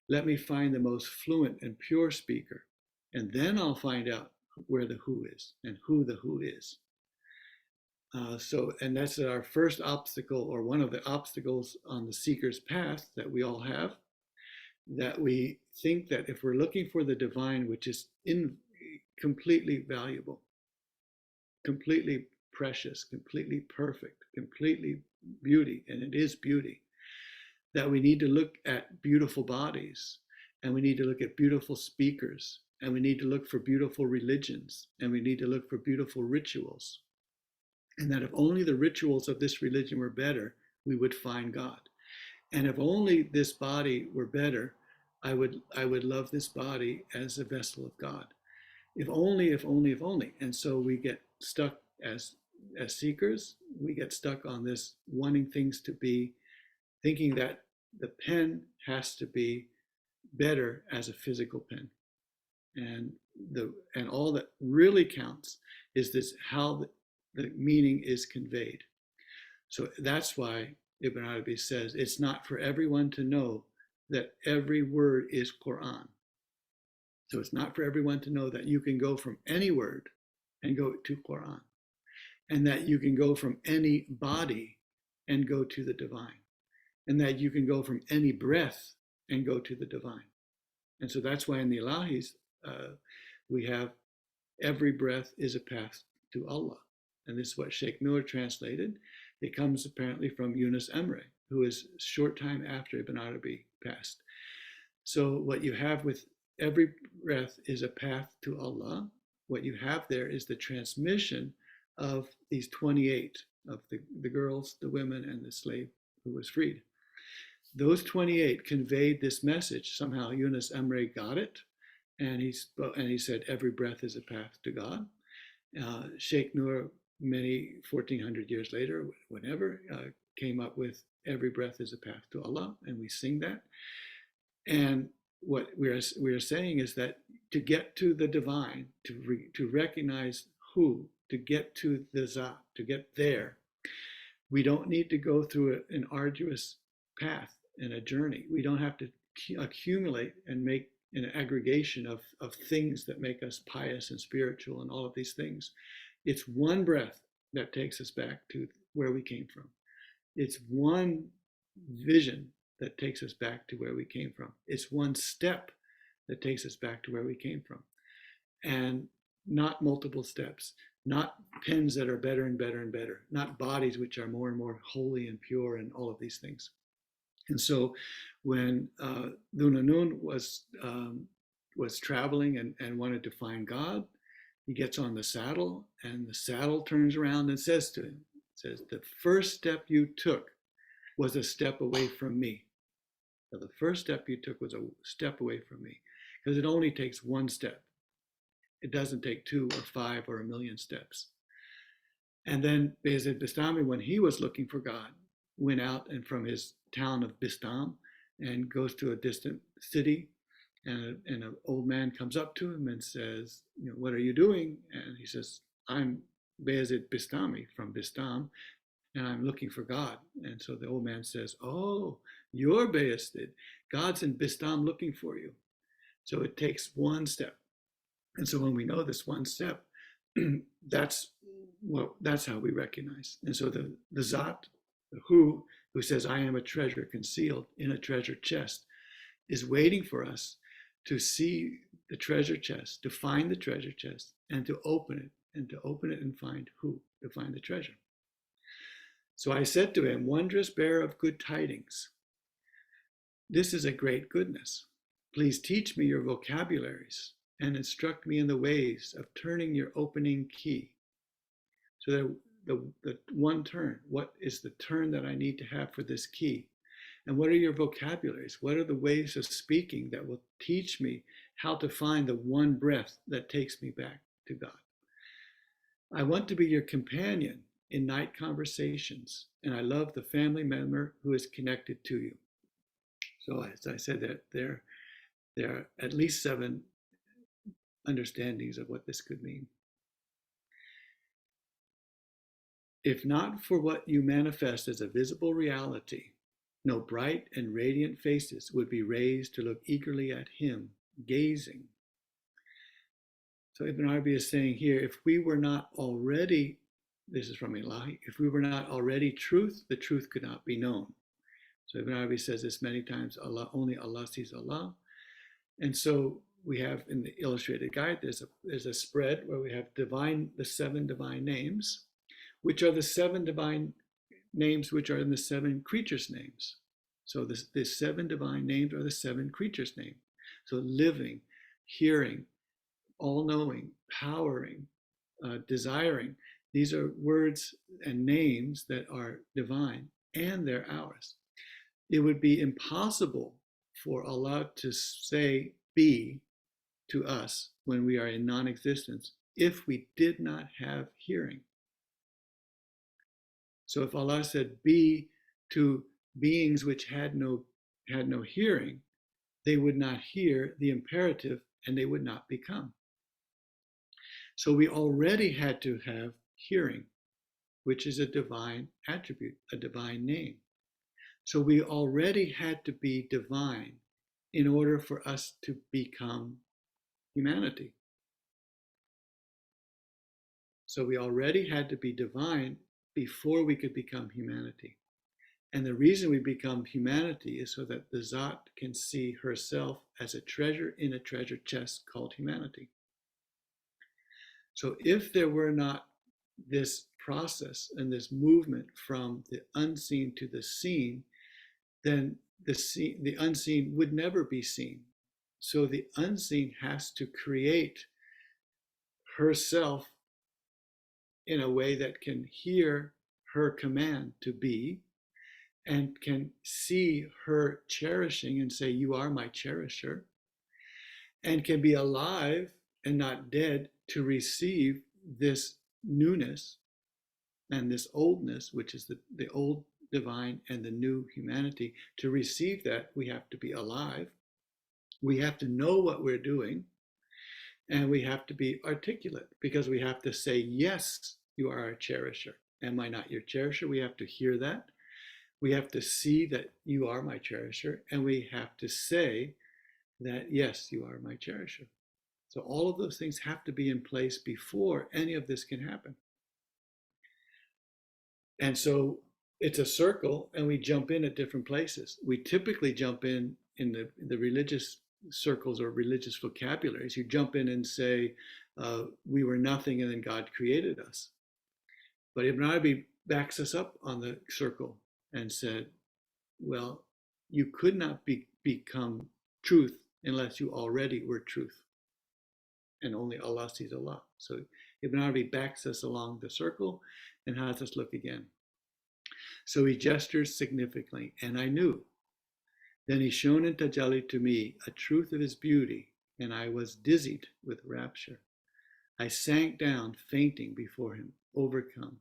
Let me find the most fluent and pure speaker. And then I'll find out where the who is and who the who is. And that's our first obstacle, or one of the obstacles on the seeker's path that we all have, that we think that if we're looking for the divine, which is completely valuable, completely precious, completely perfect, completely beauty, and it is beauty, that we need to look at beautiful bodies, and we need to look at beautiful speakers, and we need to look for beautiful religions, and we need to look for beautiful rituals. And that if only the rituals of this religion were better, we would find God. And if only this body were better, I would love this body as a vessel of God. If only, if only, if only. And so we get stuck as seekers. We get stuck on this wanting things to be, thinking that the pen has to be better as a physical pen. And all that really counts is this, how the meaning is conveyed. So that's why Ibn Arabi says it's not for everyone to know that every word is Quran. So it's not for everyone to know that you can go from any word and go to Quran, and that you can go from any body and go to the divine. and that you can go from any breath and go to the divine. And so that's why in the Ilahis, we have every breath is a path to Allah. And this is what Sheikh Noor translated. It comes apparently from Yunus Emre, who is a short time after Ibn Arabi passed. So what you have with every breath is a path to Allah. What you have there is the transmission of these 28 of the girls, the women, and the slave who was freed. Those 28 conveyed this message. Somehow Yunus Emre got it, and he said, every breath is a path to God. Sheikh Noor, many 1400 years later, whenever, came up with every breath is a path to Allah, and we sing that. And what we are saying is that to get to the divine, to recognize who, to get to the Zat, to get there, we don't need to go through an arduous path and a journey. We don't have to accumulate and make an aggregation of things that make us pious and spiritual and all of these things. It's one breath that takes us back to where we came from. It's one vision that takes us back to where we came from. It's one step that takes us back to where we came from. And not multiple steps, not pens that are better and better and better, not bodies which are more and more holy and pure and all of these things. And so when Lunanun was traveling and wanted to find God, he gets on the saddle, and the saddle turns around and says to him, the first step you took was a step away from me. So the first step you took was a step away from me, because it only takes one step. It doesn't take 2 or 5 or 1,000,000 steps. And then Bayezid Bistami, when he was looking for God, went out and from his town of Bistam and goes to a distant city, and an old man comes up to him and says, what are you doing? And he says, I'm Bayezid Bistami from Bistam, and I'm looking for God. And so the old man says, oh, you're Bayezid. God's in Bistam looking for you. So it takes one step. And so when we know this one step, that's how we recognize. And so the Zat, the who says, I am a treasure concealed in a treasure chest, is waiting for us to see the treasure chest, to find the treasure chest, and to open it, and find who, to find the treasure. So I said to him, wondrous bearer of good tidings, this is a great goodness. Please teach me your vocabularies and instruct me in the ways of turning your opening key. So the one turn, what is the turn that I need to have for this key? And what are your vocabularies? What are the ways of speaking that will teach me how to find the one breath that takes me back to God? I want to be your companion in night conversations, and I love the family member who is connected to you. So as I said, that there are at least 7 understandings of what this could mean. If not for what you manifest as a visible reality, no bright and radiant faces would be raised to look eagerly at him, gazing. So Ibn Arabi is saying here, if we were not already, this is from Ilahi, if we were not already truth, the truth could not be known. So Ibn Arabi says this many times, only Allah sees Allah. And so we have in the illustrated guide, there's a spread where we have the 7 divine names, which are the 7 divine names which are in the 7 creatures' names. So the 7 divine names are the 7 creatures' names. So living, hearing, all-knowing, powering, desiring. These are words and names that are divine, and they're ours. It would be impossible for Allah to say be to us when we are in non-existence if we did not have hearing. So if Allah said be to beings which had no hearing, they would not hear the imperative and they would not become. So we already had to have hearing, which is a divine attribute, a divine name. So we already had to be divine in order for us to become humanity. So we already had to be divine before we could become humanity. And the reason we become humanity is so that the Zat can see herself as a treasure in a treasure chest called humanity. So if there were not this process and this movement from the unseen to the seen, then the unseen would never be seen. So the unseen has to create herself in a way that can hear her command to be and can see her cherishing and say, you are my cherisher, and can be alive and not dead to receive this newness and this oldness, which is the old divine and the new humanity. To receive that, we have to be alive. We have to know what we're doing, and we have to be articulate, because we have to say, yes, you are our cherisher. Am I not your cherisher? We have to hear that. We have to see that you are my cherisher, and we have to say that, yes, you are my cherisher. So all of those things have to be in place before any of this can happen. And so it's a circle, and we jump in at different places. We typically jump in the religious circles or religious vocabularies. You jump in and say, we were nothing and then God created us. But Ibn Arabi backs us up on the circle and said, well, you could not become truth unless you already were truth. And only Allah sees Allah. So Ibn Arabi backs us along the circle and has us look again. So he gestures significantly, and I knew. Then he shone in tajalli to me a truth of his beauty, and I was dizzied with rapture. I sank down, fainting before him, overcome.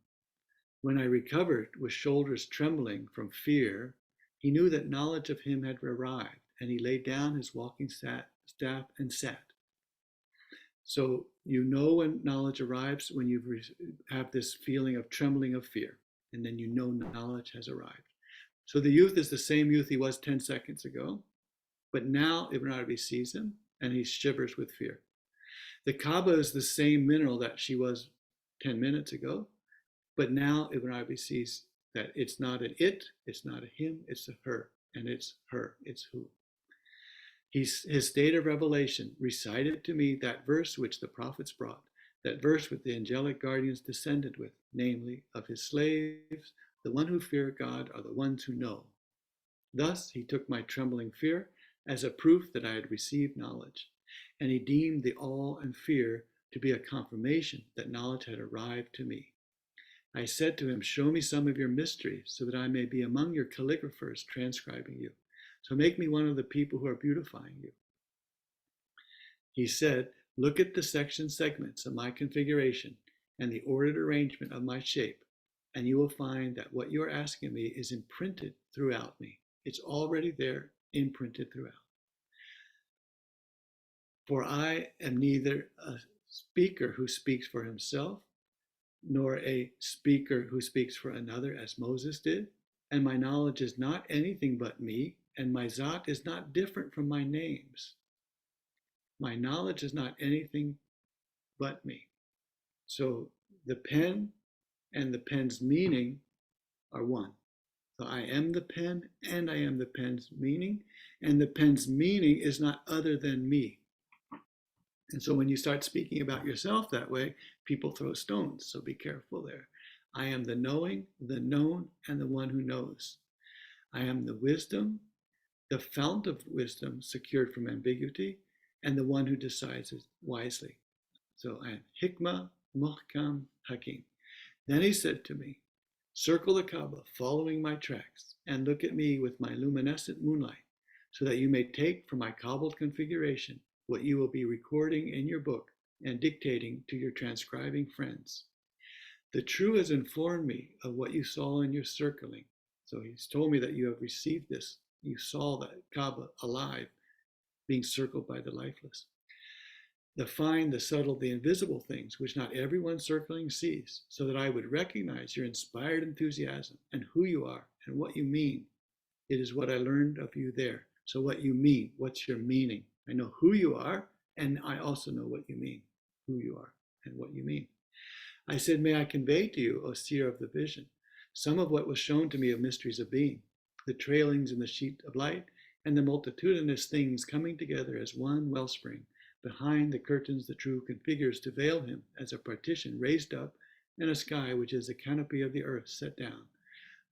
When I recovered, with shoulders trembling from fear, he knew that knowledge of him had arrived, and he laid down his walking staff and sat. So you know when knowledge arrives, when you have this feeling of trembling of fear, and then you know knowledge has arrived. So the youth is the same youth he was 10 seconds ago, but now Ibn Arabi sees him and he shivers with fear. The Kaaba is the same mineral that she was 10 minutes ago, but now Ibn Arabi sees that it's not an it, it's not a him, it's a her, and it's her, it's who. His state of revelation recited to me that verse which the prophets brought, that verse which the angelic guardians descended with, namely, of his slaves, the one who fear God are the ones who know. Thus he took my trembling fear as a proof that I had received knowledge, and he deemed the awe and fear to be a confirmation that knowledge had arrived to me. I said to him, show me some of your mysteries so that I may be among your calligraphers transcribing you. So make me one of the people who are beautifying you. He said, look at the section segments of my configuration and the ordered arrangement of my shape, and you will find that what you are asking me is imprinted throughout me. It's already there, imprinted throughout. For I am neither a speaker who speaks for himself, nor a speaker who speaks for another, as Moses did, and my knowledge is not anything but me, and my Zat is not different from my names. My knowledge is not anything but me. So the pen and the pen's meaning are one. So I am the pen and I am the pen's meaning, and the pen's meaning is not other than me. And so when you start speaking about yourself that way, people throw stones, so be careful there. I am the knowing, the known, and the one who knows. I am the wisdom, the fount of wisdom secured from ambiguity, and the one who decides wisely. So I am Hikmah, Muhkam, Hakim. Then he said to me, circle the Kaaba, following my tracks, and look at me with my luminescent moonlight, so that you may take from my cobbled configuration what you will be recording in your book and dictating to your transcribing friends. The true has informed me of what you saw in your circling. So he's told me that you have received this. You saw that Kaaba alive, being circled by the lifeless. The fine, the subtle, the invisible things which not everyone circling sees, so that I would recognize your inspired enthusiasm and who you are and what you mean. It is what I learned of you there. So what you mean, what's your meaning? I know who you are, and I also know what you mean, who you are and what you mean. I said, may I convey to you, O seer of the vision, some of what was shown to me of mysteries of being, the trailings in the sheet of light, and the multitudinous things coming together as one wellspring, behind the curtains the true configures to veil him as a partition raised up, and a sky which is the canopy of the earth set down.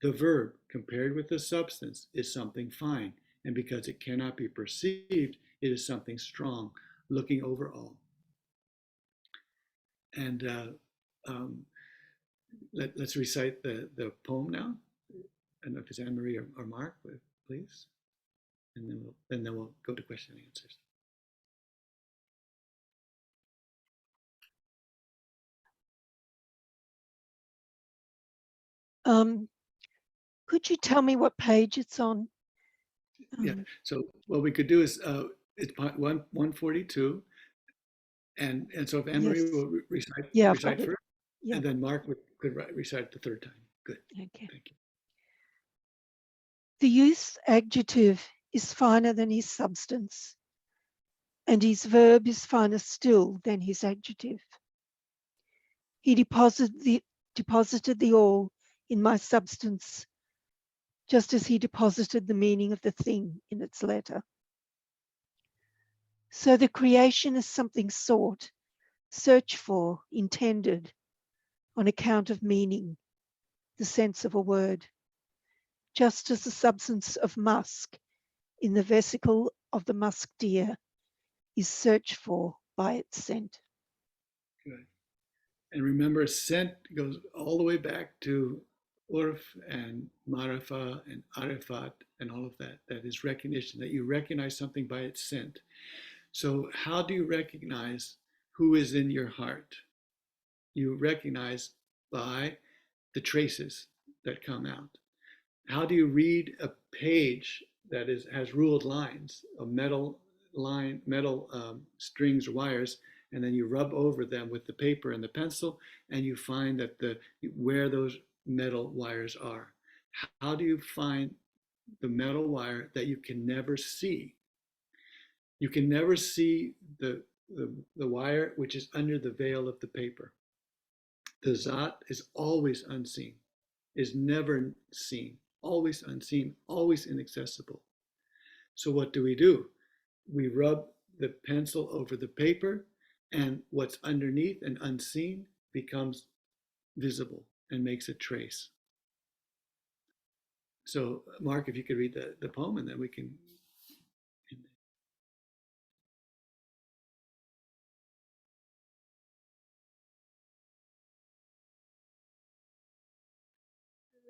The verb, compared with the substance, is something fine, and because it cannot be perceived, it is something strong, looking over all. And let's recite the poem now. I don't know if it's Anne-Marie or Mark, please. And then we'll go to question and answers. Could you tell me what page it's on? Yeah, so what we could do is, it's 142. And so if Anne-Marie Yes. will recite, Yeah, recite first, yeah. and then Mark could recite the third time. Good, Okay. thank you. The youth's adjective is finer than his substance, and his verb is finer still than his adjective. He deposited the all in my substance, just as he deposited the meaning of the thing in its letter. So the creation is something sought, searched for, intended, on account of meaning, the sense of a word, just as the substance of musk in the vesicle of the musk deer is searched for by its scent. Good. And remember, scent goes all the way back to urf and marifa and arifat and all of that. That is recognition, that you recognize something by its scent. So how do you recognize who is in your heart? You recognize by the traces that come out. How do you read a page that has ruled lines of metal strings or wires, and then you rub over them with the paper and the pencil, and you find that where those metal wires are? How do you find the metal wire that you can never see? You can never see the wire which is under the veil of the paper. The Zat is always unseen, is never seen, always unseen, always inaccessible. So what do? We rub the pencil over the paper, and what's underneath and unseen becomes visible and makes a trace. So Mark, if you could read the poem, and then we can.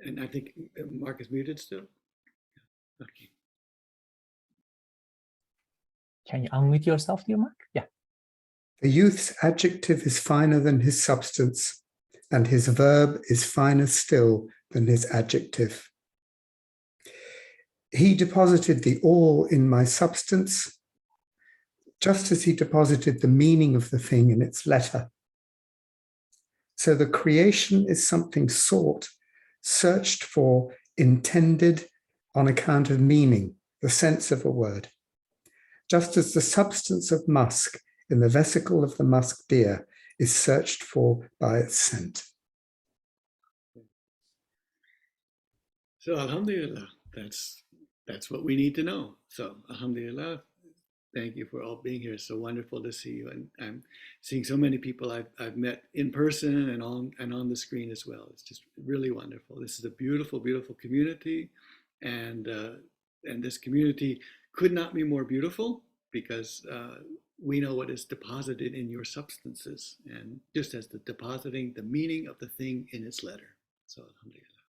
And I think Mark is muted still. Okay. Can you unmute yourself, dear Mark? Yeah. The youth's adjective is finer than his substance, and his verb is finer still than his adjective. He deposited the all in my substance, just as he deposited the meaning of the thing in its letter. So the creation is something sought, searched for, intended on account of meaning, the sense of a word. Just as the substance of musk in the vesicle of the musk deer is searched for by its scent. So Alhamdulillah, that's what we need to know. So Alhamdulillah, thank you for all being here. It's so wonderful to see you, and I'm seeing so many people I've met in person and on the screen as well. It's just really wonderful. This is a beautiful, beautiful community, and this community could not be more beautiful because we know what is deposited in your substances, and just as the depositing the meaning of the thing in its letter. So Alhamdulillah.